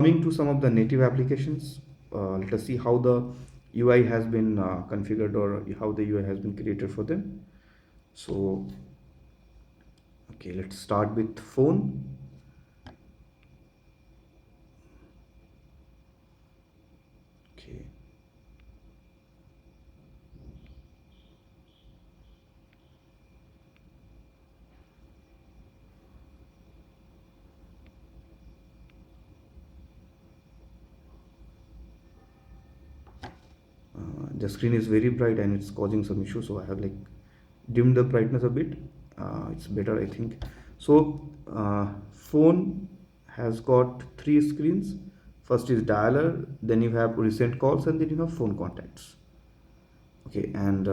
Coming to some of the native applications, let us see how the UI has been configured, or how the UI has been created for them. So, okay, let's start with phone. Okay, the screen is very bright and it's causing some issue, so I have like dimmed the brightness a bit. It's better, I think. So, phone has got three screens. First is dialer, then you have recent calls, and then you have phone contacts. Okay, and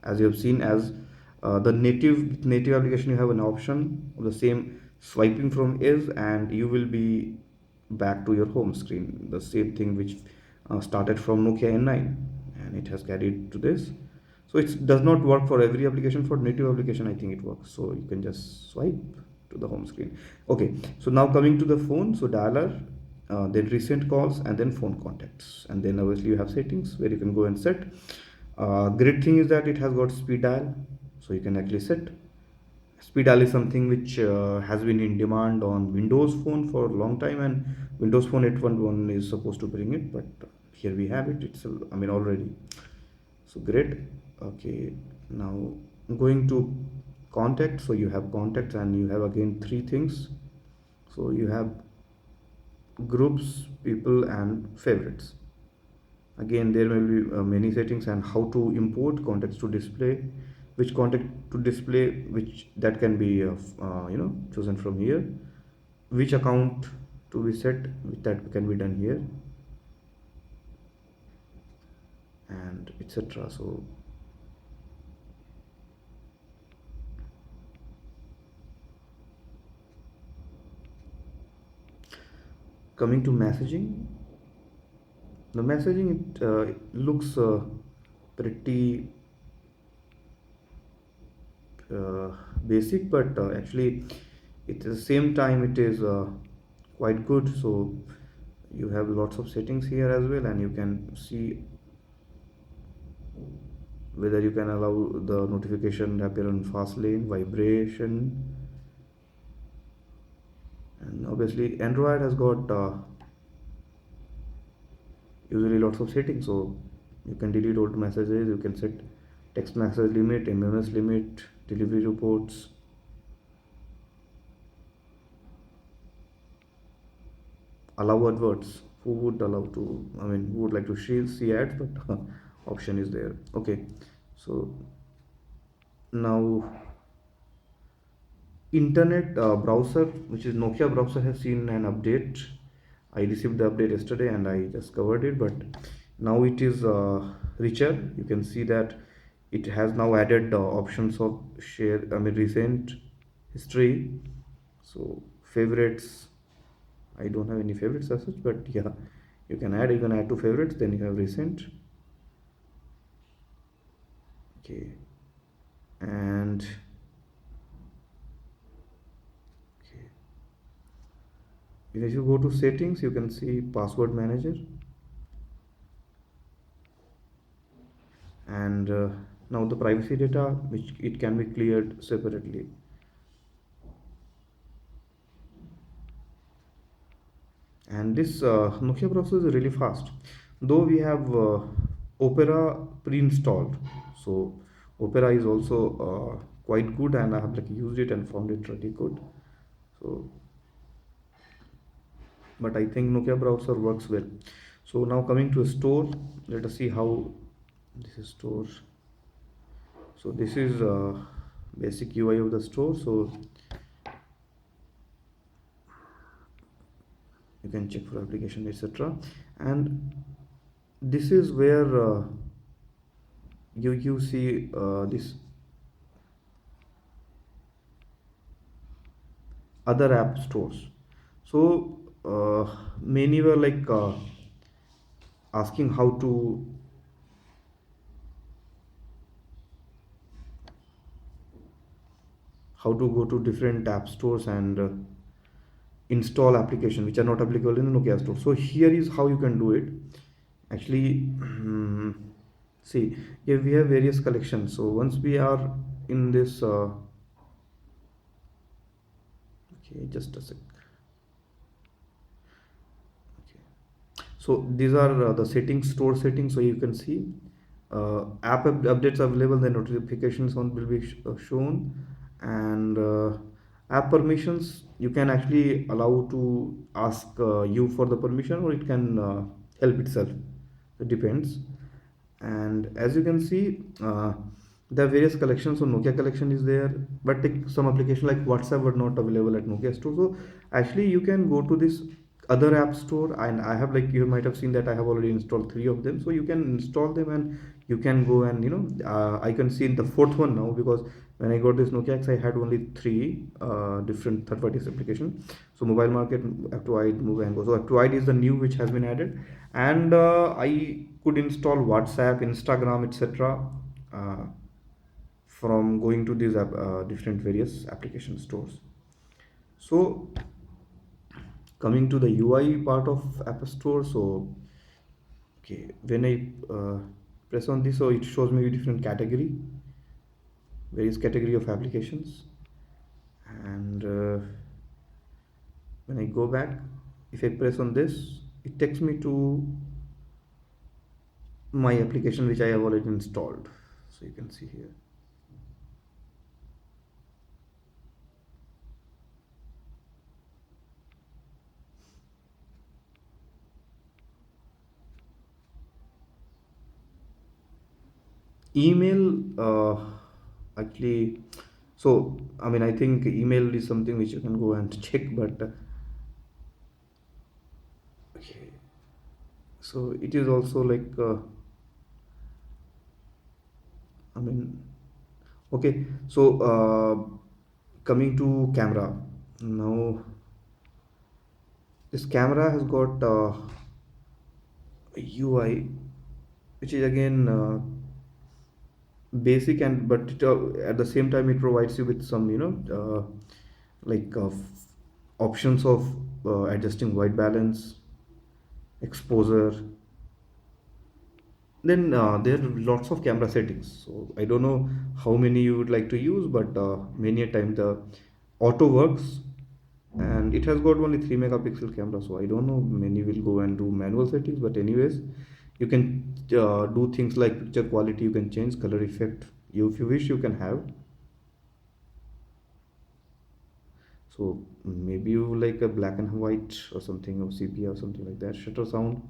as you have seen, as the native application, you have an option of the same swiping from is, and you will be back to your home screen, the same thing which started from Nokia N9, and it has carried to this. So it does not work for every application. For native application, I think it works, so you can just swipe to the home screen. Okay, so now coming to the phone, so dialer, then recent calls, and then phone contacts, and then obviously you have settings where you can go and set. Great thing is that it has got speed dial, so you can actually set. Speed dial is something which has been in demand on Windows Phone for a long time, and Windows Phone 8.1 is supposed to bring it, but here we have it. It's, I mean, already. So great. Okay, now going to contact. So you have contacts, and you have again three things. So you have groups, people, and favorites. Again, there will be many settings, and how to import contacts to display, which contact to display, which that can be chosen from here, which account to be set, which that can be done here, and etc. So coming to messaging, the messaging, it looks pretty uh, basic, but actually at the same time it is quite good. So you have lots of settings here as well, and you can see whether you can allow the notification to appear on fast lane, vibration, and obviously Android has got usually lots of settings. So you can delete old messages, you can set text message limit, MMS limit, delivery reports, allow adverts. Who would allow to, I mean, who would like to see ads, but option is there. Okay, so now internet browser, which is Nokia browser, has seen an update. I received the update yesterday and I just covered it, but now it is richer. You can see that it has now added options of share, I mean, recent history. So favorites, I don't have any favorites as such, but yeah, you can add to favorites, then you have recent. Okay, and okay, if you go to settings, you can see password manager, and now the privacy data, which it can be cleared separately. And this Nokia browser is really fast, though we have Opera pre-installed. So Opera is also quite good, and I have like used it and found it really good. So, but I think Nokia browser works well. So now coming to a store, let us see how this is store. So this is basic UI of the store. So you can check for application, etc. And this is where you see this other app stores. So many were like asking how to go to different app stores and install application which are not applicable in the Nokia store. So here is how you can do it. Actually, see, here we have various collections. So once we are in this, okay, just a sec. Okay. So these are the settings, store settings. So you can see updates available. The notifications on will be shown, and app permissions. You can actually allow to ask you for the permission, or it can help itself. It depends. And as you can see, there are various collections. So Nokia collection is there, but like some application like WhatsApp were not available at Nokia store. So actually you can go to this other app store, and I have, like you might have seen that I have already installed three of them. So you can install them, and you can go and I can see the fourth one now, because when I got this Nokia X, I had only three different third party application. So mobile market, Aptoide, Move and Go. So Aptoide is the new which has been added, and I could install WhatsApp, Instagram, etc. Uh, from going to these different various application stores. So coming to the UI part of App Store, so okay, when I press on this, so it shows me different category, various category of applications, and when I go back, if I press on this, it takes me to my application which I have already installed. So you can see here. Email, actually, so I mean, I think email is something which you can go and check, but okay, so it is also like, I mean, okay, so coming to camera now, this camera has got UI, which is again basic, and but at the same time it provides you with some like options of adjusting white balance, exposure. Then there are lots of camera settings, so I don't know how many you would like to use, but many a time the auto works, and it has got only 3 megapixel camera, so I don't know, many will go and do manual settings, but anyways, you can do things like picture quality, you can change color effect, if you wish you can have. So maybe you like a black and white or something, or sepia or something like that. Shutter sound,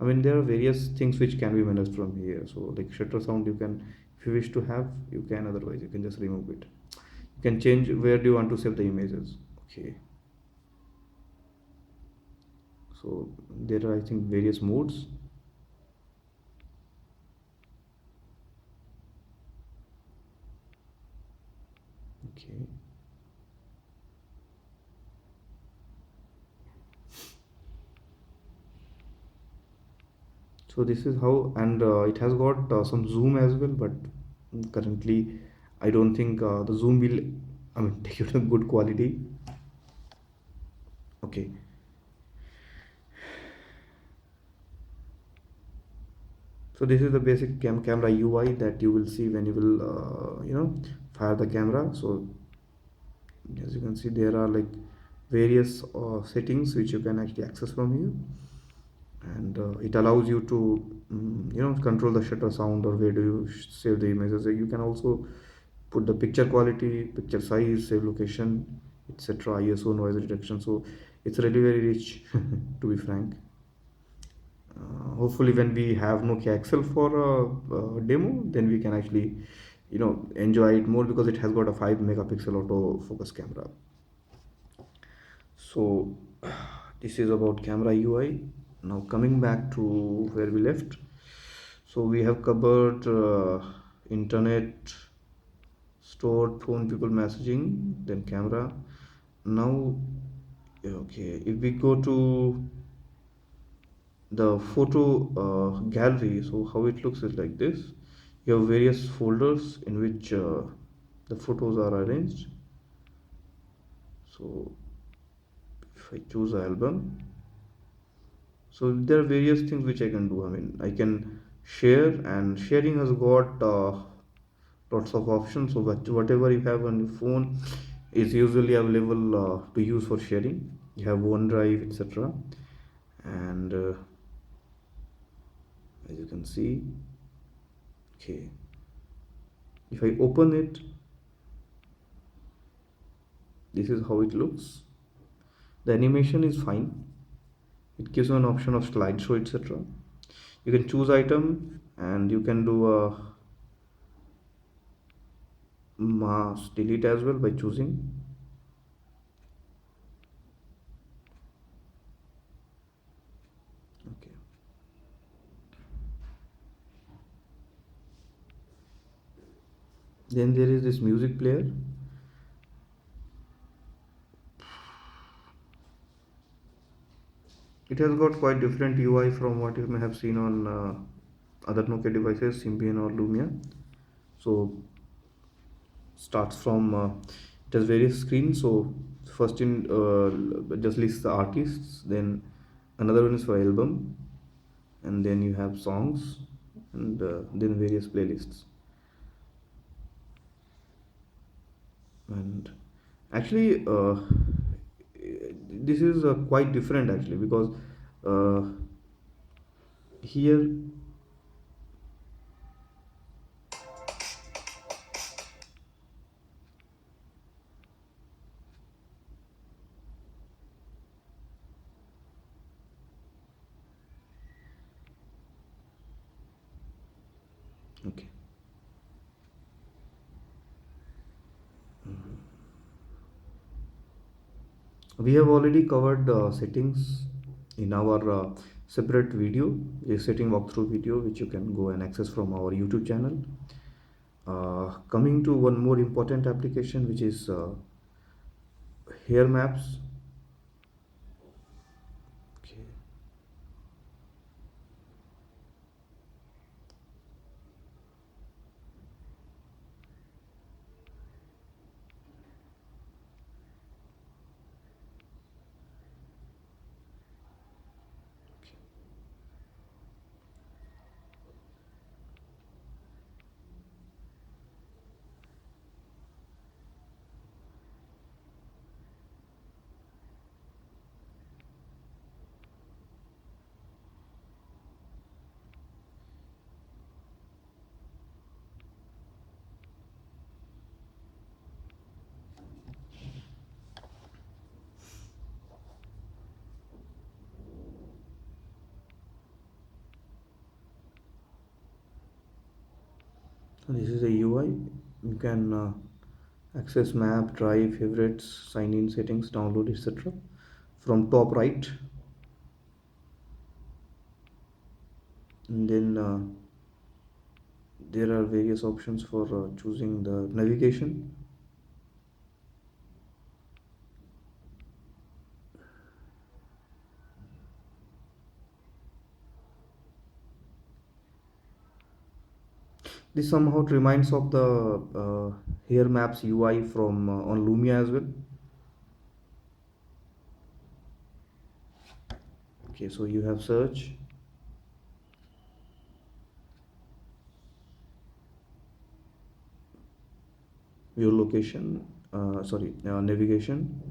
I mean, there are various things which can be managed from here. So like shutter sound, you can, if you wish to have, you can, otherwise you can just remove it. You can change where do you want to save the images. Okay, so there are, I think, various modes. Okay, so this is how, and it has got some zoom as well, but currently I don't think the zoom will, I mean, take it a good quality. Okay, so this is the basic camera UI that you will see when you will fire the camera. So as you can see, there are like various settings which you can actually access from here, and it allows you to control the shutter sound, or where do you save the images. You can also put the picture quality, picture size, save location, etc., ISO, noise reduction. So it's really very rich to be frank. Hopefully when we have Nokia XL for a demo, then we can actually enjoy it more, because it has got a 5 megapixel auto focus camera. So this is about camera UI. Now coming back to where we left, so we have covered internet, stored, phone, people, messaging, then camera. Now, okay, if we go to the photo gallery, so how it looks is like this. You have various folders in which the photos are arranged. So if If I choose an album, so there are various things which I can do. I mean, I can share, and sharing has got lots of options. So whatever you have on your phone is usually available to use for sharing. You have OneDrive, etc. And as you can see, okay, if I open it, this is how it looks. The animation is fine. It gives you an option of slideshow, etc. You can choose item, and you can do a mass delete as well by choosing. Okay, then there is this music player. It has got quite different UI from what you may have seen on other Nokia devices, Symbian or Lumia. So starts from it has various screens. So first in just lists the artists, then another one is for album, and then you have songs, and then various playlists. And actually this is quite different actually, because uh, here, okay, we have already covered settings in our separate video, a setting walkthrough video, which you can go and access from our YouTube channel. Coming to one more important application, which is hair maps. Okay. So this is a UI. You can access map, drive, favorites, sign in settings, download, etc. from top right. And then there are various options for choosing the navigation. This somehow reminds of the hair maps UI from on Lumia as well. Okay, so you have search, your location, sorry, navigation,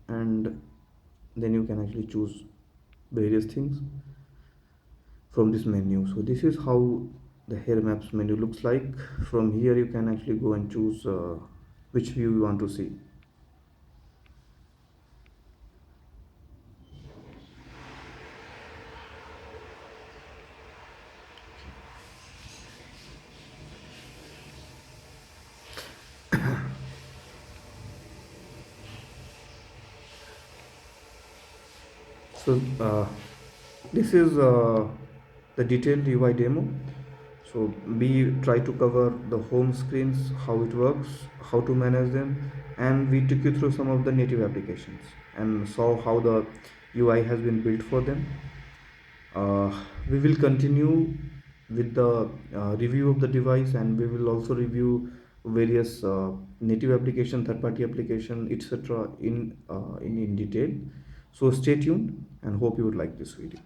and then you can actually choose various things from this menu. So this is how the hair maps menu looks like. From here you can actually go and choose which view you want to see. So this is the detailed UI demo. So we try to cover the home screens, how it works, how to manage them, and we took you through some of the native applications and saw how the UI has been built for them. Uh, we will continue with the review of the device, and we will also review various native application, third party application, etc. In detail. So stay tuned and hope you would like this video.